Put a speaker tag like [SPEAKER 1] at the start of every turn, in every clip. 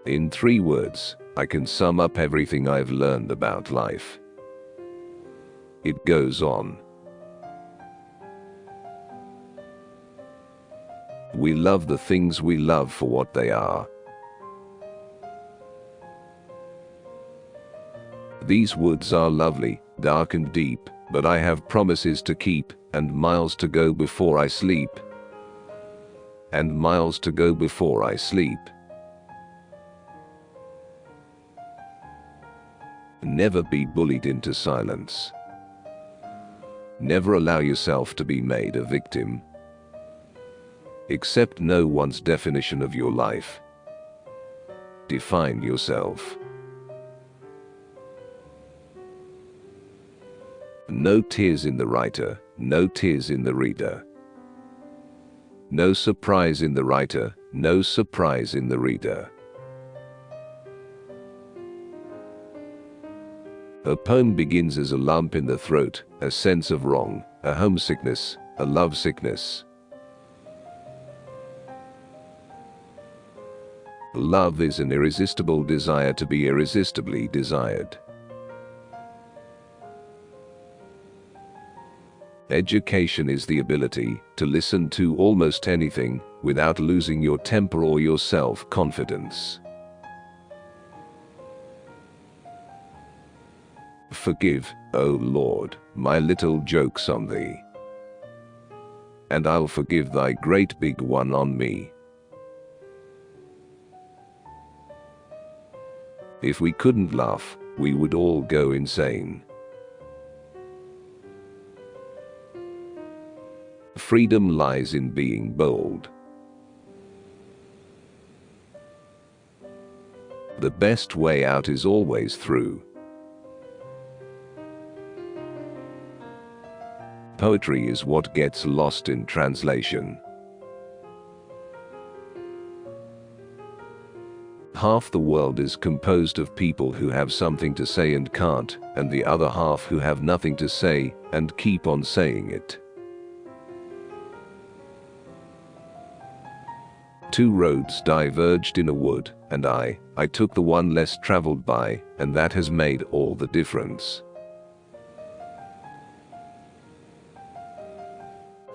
[SPEAKER 1] In 3 words, I can sum up everything I've learned about life. It goes on. We love the things we love for what they are. These woods are lovely, dark and deep, but I have promises to keep, and miles to go before I sleep. And miles to go before I sleep. Never be bullied into silence. Never allow yourself to be made a victim. Accept no one's definition of your life. Define yourself. No tears in the writer, no tears in the reader. No surprise in the writer, no surprise in the reader. A poem begins as a lump in the throat, a sense of wrong, a homesickness, a lovesickness. Love is an irresistible desire to be irresistibly desired. Education is the ability to listen to almost anything without losing your temper or your self-confidence. Forgive, O Lord, my little jokes on thee, and I'll forgive thy great big one on me. If we couldn't laugh, we would all go insane. Freedom lies in being bold. The best way out is always through. Poetry is what gets lost in translation. Half the world is composed of people who have something to say and can't, and the other half who have nothing to say and keep on saying it. 2 roads diverged in a wood, and I took the one less traveled by, and that has made all the difference.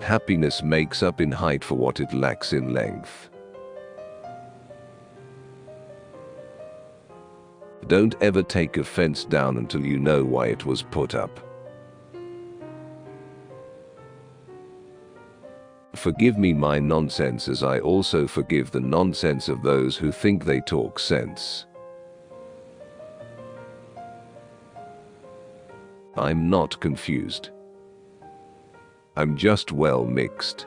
[SPEAKER 1] Happiness makes up in height for what it lacks in length. Don't ever take a fence down until you know why it was put up. Forgive me my nonsense as I also forgive the nonsense of those who think they talk sense. I'm not confused. I'm just well mixed.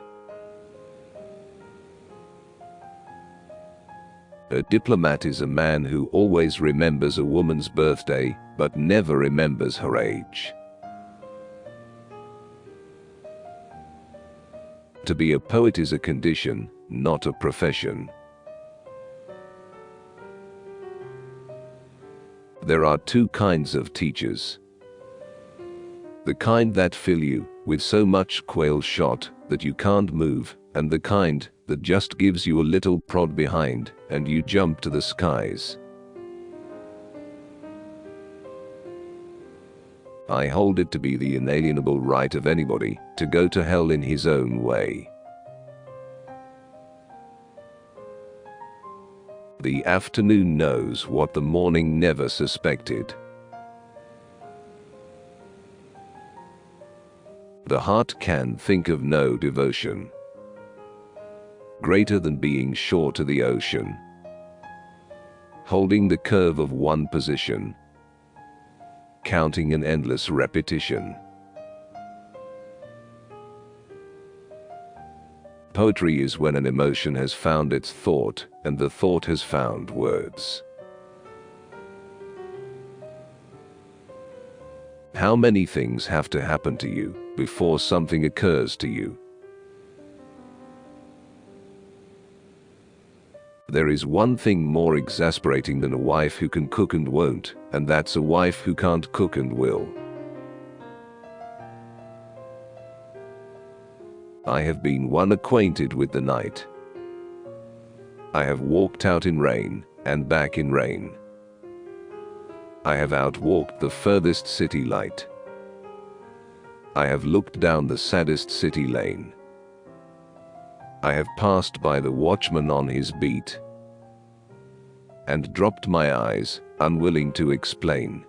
[SPEAKER 1] A diplomat is a man who always remembers a woman's birthday, but never remembers her age. To be a poet is a condition, not a profession. There are 2 kinds of teachers. The kind that fill you with so much quail shot that you can't move, and the kind that just gives you a little prod behind and you jump to the skies. I hold it to be the inalienable right of anybody to go to hell in his own way. The afternoon knows what the morning never suspected. The heart can think of no devotion greater than being shore to the ocean, holding the curve of one position, counting an endless repetition. Poetry is when an emotion has found its thought, and the thought has found words. How many things have to happen to you before something occurs to you? There is one thing more exasperating than a wife who can cook and won't, and that's a wife who can't cook and will. I have been one acquainted with the night. I have walked out in rain and back in rain. I have outwalked the furthest city light. I have looked down the saddest city lane. I have passed by the watchman on his beat and dropped my eyes, unwilling to explain.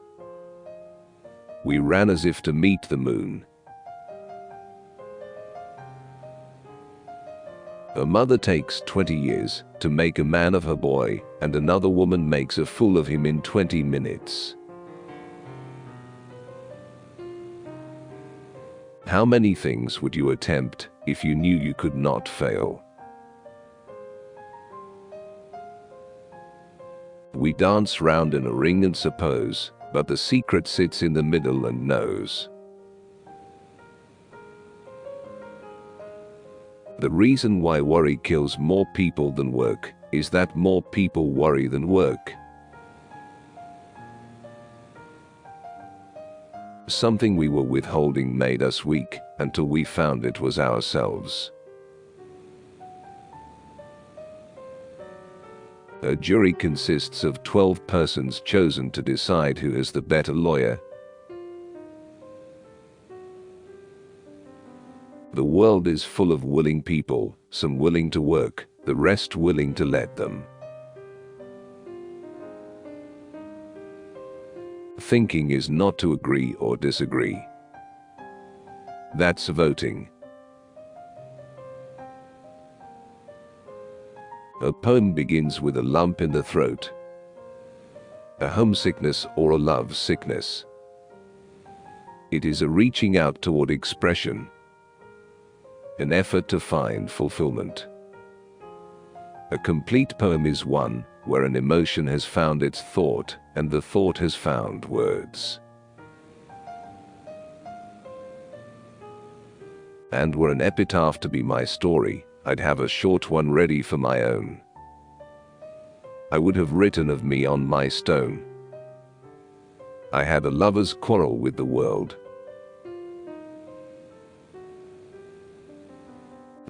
[SPEAKER 1] We ran as if to meet the moon. A mother takes 20 years to make a man of her boy, and another woman makes a fool of him in 20 minutes. How many things would you attempt if you knew you could not fail? We dance round in a ring and suppose, but the secret sits in the middle and knows. The reason why worry kills more people than work is that more people worry than work. Something we were withholding made us weak until we found it was ourselves. A jury consists of 12 persons chosen to decide who is the better lawyer. The world is full of willing people, some willing to work, the rest willing to let them. Thinking is not to agree or disagree. That's voting. A poem begins with a lump in the throat, a homesickness or a love sickness. It is a reaching out toward expression, an effort to find fulfillment. A complete poem is one where an emotion has found its thought and the thought has found words. And were an epitaph to be my story, I'd have a short one ready for my own. I would have written of me on my stone. I had a lover's quarrel with the world.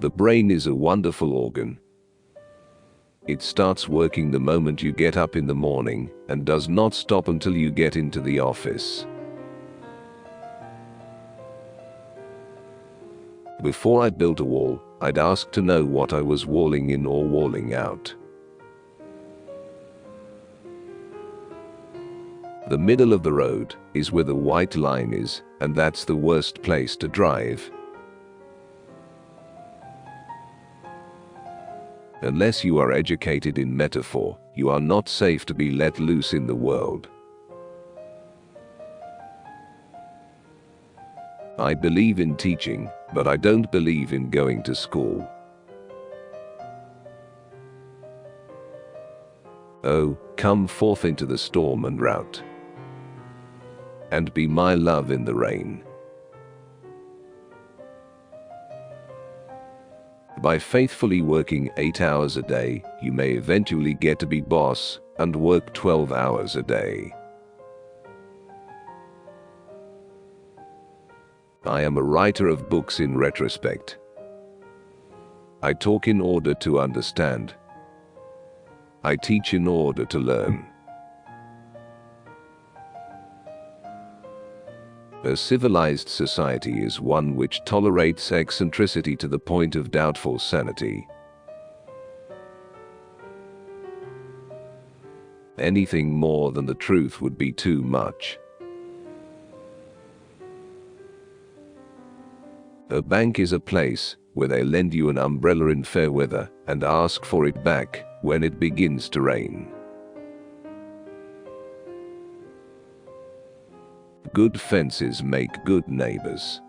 [SPEAKER 1] The brain is a wonderful organ. It starts working the moment you get up in the morning and does not stop until you get into the office. Before I built a wall, I'd ask to know what I was walling in or walling out. The middle of the road is where the white line is, and that's the worst place to drive. Unless you are educated in metaphor, you are not safe to be let loose in the world. I believe in teaching, but I don't believe in going to school. Oh, come forth into the storm and rout, and be my love in the rain. By faithfully working 8 hours a day, you may eventually get to be boss and work 12 hours a day. I am a writer of books in retrospect. I talk in order to understand. I teach in order to learn. A civilized society is one which tolerates eccentricity to the point of doubtful sanity. Anything more than the truth would be too much. A bank is a place where they lend you an umbrella in fair weather and ask for it back when it begins to rain. Good fences make good neighbors.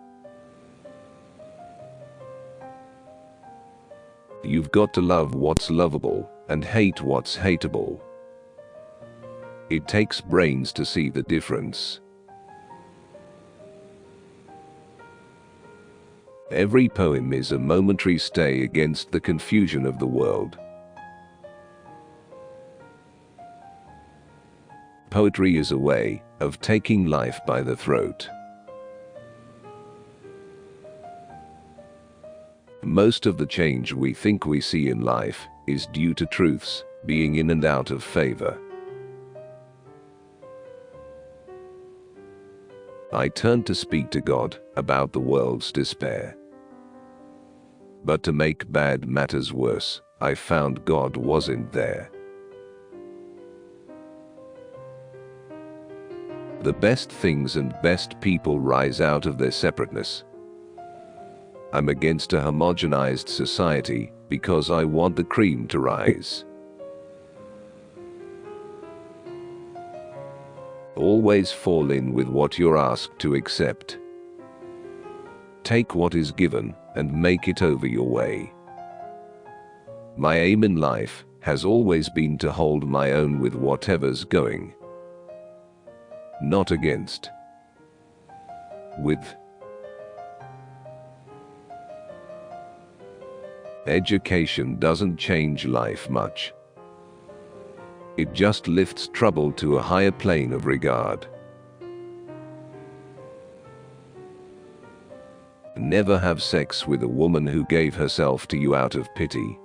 [SPEAKER 1] You've got to love what's lovable and hate what's hateable. It takes brains to see the difference. Every poem is a momentary stay against the confusion of the world. Poetry is a way of taking life by the throat. Most of the change we think we see in life is due to truths being in and out of favor. I turned to speak to God about the world's despair. But to make bad matters worse, I found God wasn't there. The best things and best people rise out of their separateness. I'm against a homogenized society because I want the cream to rise. Always fall in with what you're asked to accept. Take what is given and make it over your way. My aim in life has always been to hold my own with whatever's going. Not against. With. Education doesn't change life much. It just lifts trouble to a higher plane of regard. Never have sex with a woman who gave herself to you out of pity.